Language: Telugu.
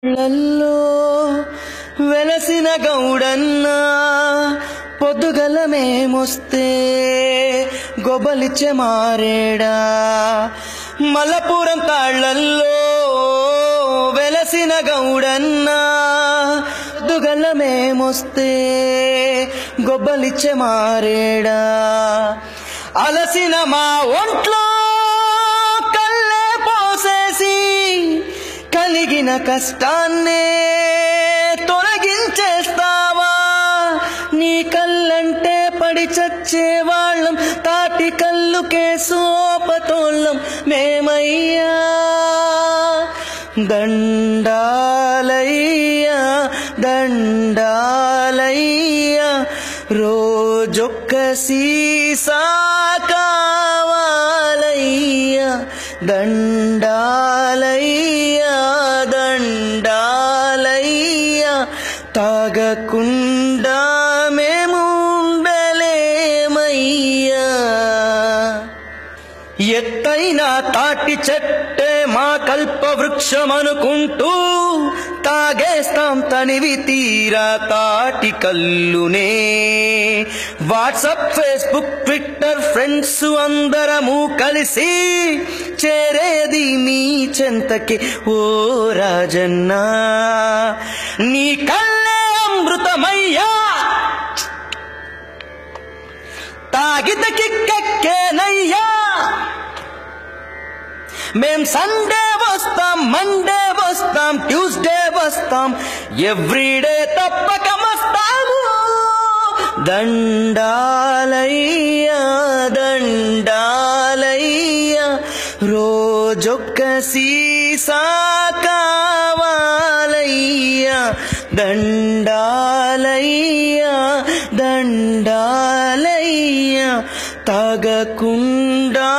లల్లో వెలసిన గౌడన్న పొద్దుగల మేమొస్తే గొబలిచ్చే మారేడా మలపురం తాళ్లల్లో వెలసిన గౌడన్న పొద్దుగల మేమొస్తే గొబలిచ్చే మారేడా అలసిన మా ఒంట్లో కల్లే పోసేసి కలిగిన కష్టాన్నే తొలగించేస్తావా నీ కళ్ళంటే పడి చచ్చేవాళ్ళం తాటి కళ్ళుకే సోపతోళ్ళం మేమయ్యా దండాలయ్యా దండాలయ్యా రోజొక్క సీసా కావాలయ్యా దండాలయ్యా దండాలయ్యా తాగకుండా మేము ఉండలేమయ్యా ఎత్తైన తాటి చెట్టే మా కల్పవృక్షమనుకుంటూ తాగేస్తాం తనివి తీరా తాటి కల్లునే వాట్సాప్ ఫేస్బుక్ ట్విట్టర్ ఫ్రెండ్స్ అందరము కలిసి చేరేది మీ చెంతకి ఓ రాజన్న నీ కళ్ళే అమృతమయ్యా తాగితే కిక్కెక్కేనయ్యా మేం సండే వస్తాం మండే వస్తాం ట్యూస్డే వస్తాం ఎవ్రీడే తప్పక వస్తాము దండాలయ్యా దండాలయ్యా రోజొక్క సీసా కావాలయ్యా దండాలయ్యా దండాలయ్యా తాగకుండా